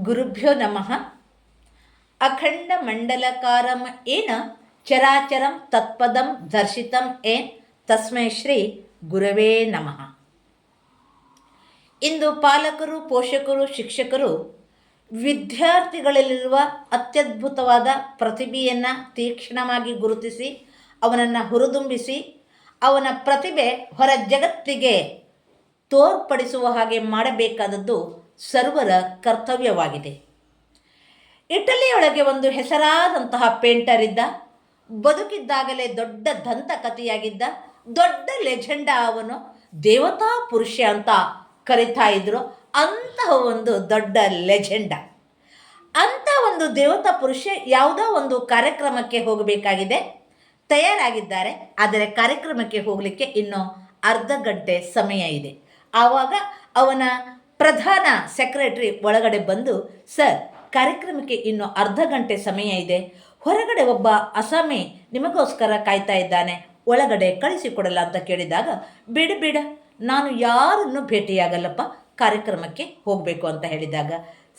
ಗುರುಭ್ಯೋ ನಮಃ. ಅಖಂಡ ಮಂಡಲಕಾರಂ ಏನ ಚರಾಚರಂ ತತ್ಪದಂ ದರ್ಶಿತಂ ಏನ್ ತಸ್ಮೈ ಶ್ರೀ ಗುರವೇ ನಮಃ. ಇಂದು ಪಾಲಕರು, ಪೋಷಕರು, ಶಿಕ್ಷಕರು ವಿದ್ಯಾರ್ಥಿಗಳಲ್ಲಿರುವ ಅತ್ಯದ್ಭುತವಾದ ಪ್ರತಿಭೆಯನ್ನು ತೀಕ್ಷ್ಣವಾಗಿ ಗುರುತಿಸಿ ಅವನನ್ನು ಹುರಿದುಂಬಿಸಿ ಅವನ ಪ್ರತಿಭೆ ಹೊರ ಜಗತ್ತಿಗೆ ತೋರ್ಪಡಿಸುವ ಹಾಗೆ ಮಾಡಬೇಕಾದದ್ದು ಸರ್ವರ ಕರ್ತವ್ಯವಾಗಿದೆ. ಇಟಲಿಯೊಳಗೆ ಒಂದು ಹೆಸರಾದಂತಹ ಪೇಂಟರ್ ಇದ್ದ. ಬದುಕಿದ್ದಾಗಲೇ ದೊಡ್ಡ ದಂತಕಥೆಯಾಗಿದ್ದ, ದೊಡ್ಡ ಲೆಜೆಂಡ. ಅವನು ದೇವತಾ ಪುರುಷ ಅಂತ ಕರಿತಾ ಇದ್ರು. ಅಂತಹ ಒಂದು ದೊಡ್ಡ ಲೆಜೆಂಡ, ಅಂಥ ಒಂದು ದೇವತಾ ಪುರುಷ ಯಾವುದೋ ಒಂದು ಕಾರ್ಯಕ್ರಮಕ್ಕೆ ಹೋಗಬೇಕಾಗಿದೆ, ತಯಾರಾಗಿದ್ದಾರೆ. ಆದರೆ ಕಾರ್ಯಕ್ರಮಕ್ಕೆ ಹೋಗಲಿಕ್ಕೆ ಇನ್ನೂ ಅರ್ಧ ಗಂಟೆ ಸಮಯ ಇದೆ. ಆವಾಗ ಅವನ ಪ್ರಧಾನ ಸೆಕ್ರೆಟರಿ ಒಳಗಡೆ ಬಂದು, ಸರ್, ಕಾರ್ಯಕ್ರಮಕ್ಕೆ ಇನ್ನು ಅರ್ಧ ಗಂಟೆ ಸಮಯ ಇದೆ, ಹೊರಗಡೆ ಒಬ್ಬ ಅಸಾಮಿ ನಿಮಗೋಸ್ಕರ ಕಾಯ್ತಾ ಇದ್ದಾನೆ, ಒಳಗಡೆ ಕಳಿಸಿಕೊಡಲ್ಲ ಅಂತ ಕೇಳಿದಾಗ, ಬೇಡ, ನಾನು ಯಾರನ್ನು ಭೇಟಿಯಾಗಲ್ಲಪ್ಪ, ಕಾರ್ಯಕ್ರಮಕ್ಕೆ ಹೋಗಬೇಕು ಅಂತ ಹೇಳಿದಾಗ,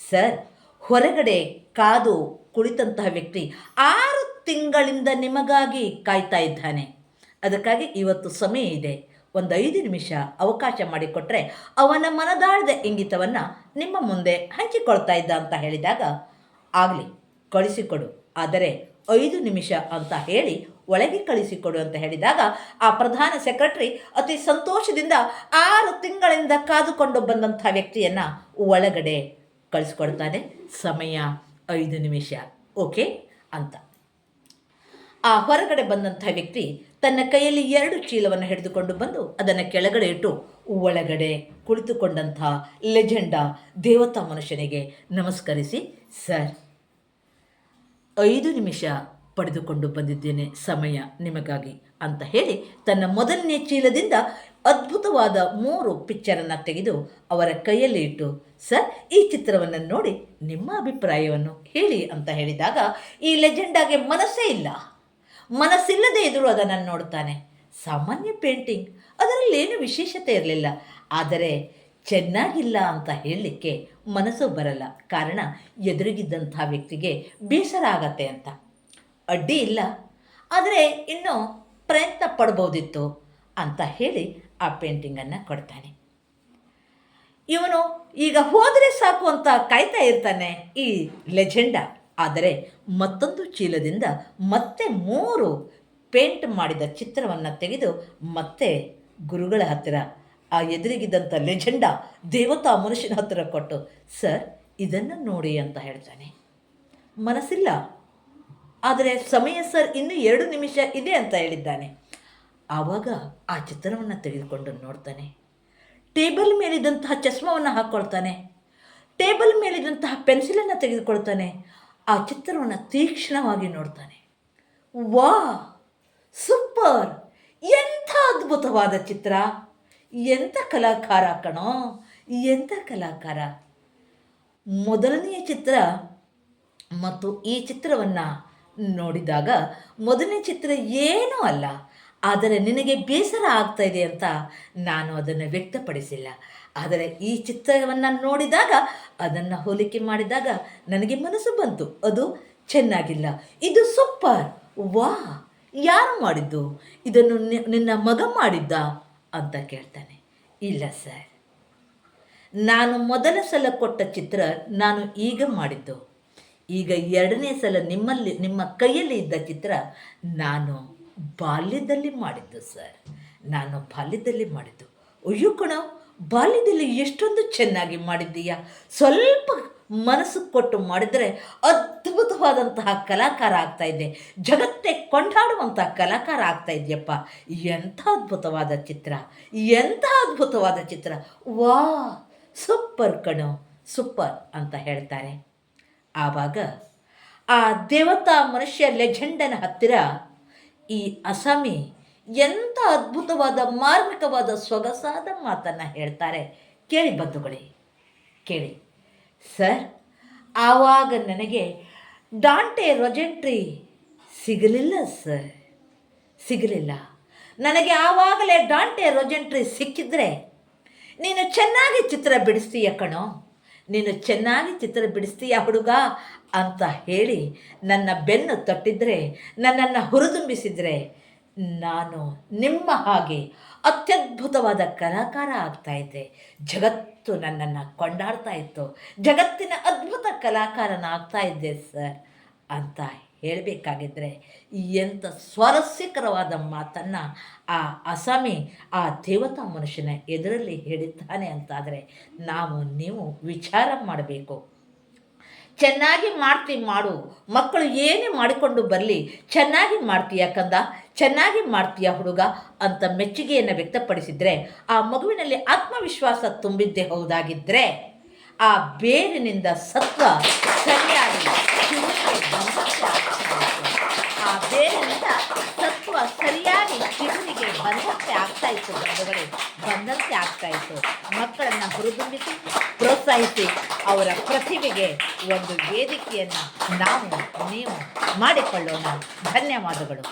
ಸರ್, ಹೊರಗಡೆ ಕಾದು ಕುಳಿತಂತಹ ವ್ಯಕ್ತಿ 6 ತಿಂಗಳಿಂದ ನಿಮಗಾಗಿ ಕಾಯ್ತಾ ಇದ್ದಾನೆ. ಅದಕ್ಕಾಗಿ ಇವತ್ತು ಸಮಯ ಇದೆ, ಒಂದು 5 ನಿಮಿಷ ಅವಕಾಶ ಮಾಡಿಕೊಟ್ರೆ ಅವನ ಮನದಾಳದ ಇಂಗಿತವನ್ನು ನಿಮ್ಮ ಮುಂದೆ ಹಂಚಿಕೊಳ್ತಾ ಇದ್ದ ಅಂತ ಹೇಳಿದಾಗ, ಆಗಲಿ ಕಳಿಸಿಕೊಡು, ಆದರೆ 5 ನಿಮಿಷ ಅಂತ ಹೇಳಿ ಒಳಗೆ ಕಳಿಸಿಕೊಡು ಅಂತ ಹೇಳಿದಾಗ, ಆ ಪ್ರಧಾನ ಸೆಕ್ರೆಟರಿ ಅತಿ ಸಂತೋಷದಿಂದ 6 ತಿಂಗಳಿಂದ ಕಾದುಕೊಂಡು ಬಂದಂಥ ವ್ಯಕ್ತಿಯನ್ನು ಒಳಗಡೆ ಕಳಿಸ್ಕೊಡ್ತಾನೆ. ಸಮಯ 5 ನಿಮಿಷ, ಓಕೆ ಅಂತ. ಆ ಹೊರಗಡೆ ಬಂದಂಥ ವ್ಯಕ್ತಿ ತನ್ನ ಕೈಯಲ್ಲಿ 2 ಚೀಲವನ್ನು ಹಿಡಿದುಕೊಂಡು ಬಂದು ಅದನ್ನು ಕೆಳಗಡೆ ಇಟ್ಟು ಒಳಗಡೆ ಕುಳಿತುಕೊಂಡಂಥ ಲೆಜೆಂಡ ದೇವತಾ ಮನುಷ್ಯನಿಗೆ ನಮಸ್ಕರಿಸಿ, ಸರ್, 5 ನಿಮಿಷ ಪಡೆದುಕೊಂಡು ಬಂದಿದ್ದೇನೆ ಸಮಯ ನಿಮಗಾಗಿ ಅಂತ ಹೇಳಿ ತನ್ನ ಮೊದಲನೇ ಚೀಲದಿಂದ ಅದ್ಭುತವಾದ 3 ಪಿಕ್ಚರನ್ನು ತೆಗೆದು ಅವರ ಕೈಯಲ್ಲಿ ಇಟ್ಟು, ಸರ್, ಈ ಚಿತ್ರವನ್ನು ನೋಡಿ ನಿಮ್ಮ ಅಭಿಪ್ರಾಯವನ್ನು ಹೇಳಿ ಅಂತ ಹೇಳಿದಾಗ, ಈ ಲೆಜೆಂಡಾಗೆ ಮನಸ್ಸಿಲ್ಲದೆ ಎದುರು ಅದನ್ನು ನೋಡ್ತಾನೆ. ಸಾಮಾನ್ಯ ಪೇಂಟಿಂಗ್, ಅದರಲ್ಲೇನು ವಿಶೇಷತೆ ಇರಲಿಲ್ಲ. ಆದರೆ ಚೆನ್ನಾಗಿಲ್ಲ ಅಂತ ಹೇಳಲಿಕ್ಕೆ ಮನಸ್ಸು ಬರಲ್ಲ, ಕಾರಣ ಎದುರಿಗಿದ್ದಂಥ ವ್ಯಕ್ತಿಗೆ ಬೇಸರ ಆಗತ್ತೆ ಅಂತ. ಅಡ್ಡಿ ಇಲ್ಲ, ಆದರೆ ಇನ್ನೂ ಪ್ರಯತ್ನ ಪಡ್ಬೋದಿತ್ತು ಅಂತ ಹೇಳಿ ಆ ಪೇಂಟಿಂಗನ್ನು ಕೊಡ್ತಾನೆ. ಇವನು ಈಗ ಹೋದರೆ ಸಾಕು ಅಂತ ಕಾಯ್ತಾ ಇರ್ತಾನೆ ಈ ಲೆಜೆಂಡ. ಆದರೆ ಮತ್ತೊಂದು ಚೀಲದಿಂದ ಮತ್ತೆ 3 ಪೇಂಟ್ ಮಾಡಿದ ಚಿತ್ರವನ್ನು ತೆಗೆದು ಮತ್ತೆ ಗುರುಗಳ ಹತ್ತಿರ, ಆ ಎದುರಿಗಿದ್ದಂಥ ಲೆಜೆಂಡ ದೇವತಾ ಮನುಷ್ಯನ ಹತ್ತಿರ ಕೊಟ್ಟು, ಸರ್, ಇದನ್ನು ನೋಡಿ ಅಂತ ಹೇಳ್ತಾನೆ. ಮನಸ್ಸಿಲ್ಲ, ಆದರೆ ಸಮಯ ಸರ್, ಇನ್ನೂ 2 ನಿಮಿಷ ಇದೆ ಅಂತ ಹೇಳಿದ್ದಾನೆ. ಆವಾಗ ಆ ಚಿತ್ರವನ್ನು ತೆಗೆದುಕೊಂಡು ನೋಡ್ತಾನೆ. ಟೇಬಲ್ ಮೇಲಿದ್ದಂತಹ ಚಸ್ಮವನ್ನು ಹಾಕ್ಕೊಳ್ತಾನೆ. ಟೇಬಲ್ ಮೇಲಿದ್ದಂತಹ ಪೆನ್ಸಿಲನ್ನು ತೆಗೆದುಕೊಳ್ತಾನೆ. ಆ ಚಿತ್ರವನ್ನು ತೀಕ್ಷ್ಣವಾಗಿ ನೋಡ್ತಾನೆ. ವಾ, ಸೂಪರ್! ಎಂಥ ಅದ್ಭುತವಾದ ಚಿತ್ರ! ಎಂಥ ಕಲಾಕಾರ ಕಣೋ, ಎಂಥ ಕಲಾಕಾರ! ಮೊದಲನೆಯ ಚಿತ್ರ ಮತ್ತು ಈ ಚಿತ್ರವನ್ನು ನೋಡಿದಾಗ, ಮೊದಲನೇ ಚಿತ್ರ ಏನೂ ಅಲ್ಲ, ಆದರೆ ನಿನಗೆ ಬೇಸರ ಆಗ್ತಾ ಇದೆ ಅಂತ ನಾನು ಅದನ್ನು ವ್ಯಕ್ತಪಡಿಸಿಲ್ಲ. ಆದರೆ ಈ ಚಿತ್ರವನ್ನು ನೋಡಿದಾಗ, ಅದನ್ನು ಹೋಲಿಕೆ ಮಾಡಿದಾಗ ನನಗೆ ಮನಸ್ಸು ಬಂತು, ಅದು ಚೆನ್ನಾಗಿಲ್ಲ, ಇದು ಸೂಪರ್, ವಾ, ಯಾರು ಮಾಡಿದ್ದು, ಇದನ್ನು ನಿನ್ನ ಮಗ ಮಾಡಿದ್ದ ಅಂತ ಕೇಳ್ತಾನೆ. ಇಲ್ಲ ಸರ್, ನಾನು ಮೊದಲ ಸಲ ಕೊಟ್ಟ ಚಿತ್ರ ನಾನು ಈಗ ಮಾಡಿದ್ದು. ಈಗ 2ನೇ ಸಲ ನಿಮ್ಮ ಕೈಯಲ್ಲಿ ಇದ್ದ ಚಿತ್ರ ನಾನು ಬಾಲ್ಯದಲ್ಲಿ ಮಾಡಿದ್ದು ಸರ್, ನಾನು ಬಾಲ್ಯದಲ್ಲಿ ಮಾಡಿದ್ದು. ಅಯ್ಯೋ ಕಣೋ, ಬಾಲ್ಯದಲ್ಲಿ ಎಷ್ಟೊಂದು ಚೆನ್ನಾಗಿ ಮಾಡಿದ್ದೀಯಾ, ಸ್ವಲ್ಪ ಮನಸ್ಸು ಕೊಟ್ಟು ಮಾಡಿದರೆ ಅದ್ಭುತವಾದಂತಹ ಕಲಾಕಾರ ಆಗ್ತಾಯಿದ್ದೆ, ಜಗತ್ತೇ ಕೊಂಡಾಡುವಂತಹ ಕಲಾಕಾರ ಆಗ್ತಾಯಿದ್ಯಪ್ಪ. ಎಂಥ ಅದ್ಭುತವಾದ ಚಿತ್ರ, ಎಂಥ ಅದ್ಭುತವಾದ ಚಿತ್ರ, ವಾ, ಸೂಪರ್ ಕಣೋ, ಸೂಪರ್ ಅಂತ ಹೇಳ್ತಾರೆ. ಆವಾಗ ಆ ದೇವತಾ ಮನುಷ್ಯ ಲೆಜೆಂಡನ ಹತ್ತಿರ ಈ ಅಸಾಮಿ ಎಂಥ ಅದ್ಭುತವಾದ ಮಾರ್ಮಿಕವಾದ ಸೊಗಸಾದ ಮಾತನ್ನು ಹೇಳ್ತಾರೆ. ಕೇಳಿ ಬಂಧುಗಳೇ, ಕೇಳಿ. ಸರ್, ಆವಾಗ ನನಗೆ ಡಾಂಟೆ ರೊಜೆಂಟ್ರಿ ಸಿಗಲಿಲ್ಲ ಸರ್, ಸಿಗಲಿಲ್ಲ. ನನಗೆ ಆವಾಗಲೇ ಡಾಂಟೆ ರೊಜೆಂಟ್ರಿ ಸಿಕ್ಕಿದ್ರೆ ನೀನು ಚೆನ್ನಾಗಿ ಚಿತ್ರ ಬಿಡಿಸ್ತೀಯ ಕಣೋ, ನೀನು ಚೆನ್ನಾಗಿ ಚಿತ್ರ ಬಿಡಿಸ್ತೀಯ ಹುಡುಗ ಅಂತ ಹೇಳಿ ನನ್ನ ಬೆನ್ನು ತಟ್ಟಿದರೆ, ನನ್ನನ್ನು ಹುರಿದುಂಬಿಸಿದರೆ, ನಾನು ನಿಮ್ಮ ಹಾಗೆ ಅತ್ಯದ್ಭುತವಾದ ಕಲಾಕಾರ ಆಗ್ತಾಯಿದ್ದೆ. ಜಗತ್ತು ನನ್ನನ್ನು ಕೊಂಡಾಡ್ತಾ ಇತ್ತು. ಜಗತ್ತಿನ ಅದ್ಭುತ ಕಲಾಕಾರನಾಗ್ತಾ ಇದ್ದೆ ಸರ್ ಅಂತ ಹೇಳಬೇಕಾಗಿದ್ದರೆ ಎಂಥ ಸ್ವಾರಸ್ಯಕರವಾದ ಮಾತನ್ನು ಆ ಅಸಾಮಿ ಆ ದೇವತಾ ಮನುಷ್ಯನ ಎದುರಲ್ಲಿ ಹೇಳಿದ್ದಾನೆ ಅಂತಾದರೆ ನೀವು ವಿಚಾರ ಮಾಡಬೇಕು. ಚೆನ್ನಾಗಿ ಮಾಡು, ಮಕ್ಕಳು ಏನೇ ಮಾಡಿಕೊಂಡು ಬರಲಿ, ಚೆನ್ನಾಗಿ ಮಾಡ್ತೀಯ ಕಂದ, ಚೆನ್ನಾಗಿ ಮಾಡ್ತೀಯ ಹುಡುಗ ಅಂತ ಮೆಚ್ಚುಗೆಯನ್ನು ವ್ಯಕ್ತಪಡಿಸಿದರೆ, ಆ ಮಗುವಿನಲ್ಲಿ ಆತ್ಮವಿಶ್ವಾಸ ತುಂಬಿದ್ದೇ ಹೌದಾಗಿದ್ದರೆ, ಆ ಬೇರಿನಿಂದ ಸತ್ವ ಸರಿಯಾಗಿ ಆ ಬೇರಿನಿಂದ ಸತ್ವ ಸರಿಯಾಗಿ ಚಿಗುರಿಗೆ ಬಂದಂತೆ ಆಗ್ತಾಯಿತ್ತು. ಬಂದಂತೆ ಆಗ್ತಾಯಿತ್ತು. ಮಕ್ಕಳನ್ನು ಹುರಿದುಂಬಿಸಿ ಪ್ರೋತ್ಸಾಹಿಸಿ ಅವರ ಪ್ರತಿಭೆಗೆ ಒಂದು ವೇದಿಕೆಯನ್ನು ನೀವು ಮಾಡಿಕೊಳ್ಳೋಣ. ಧನ್ಯವಾದಗಳು.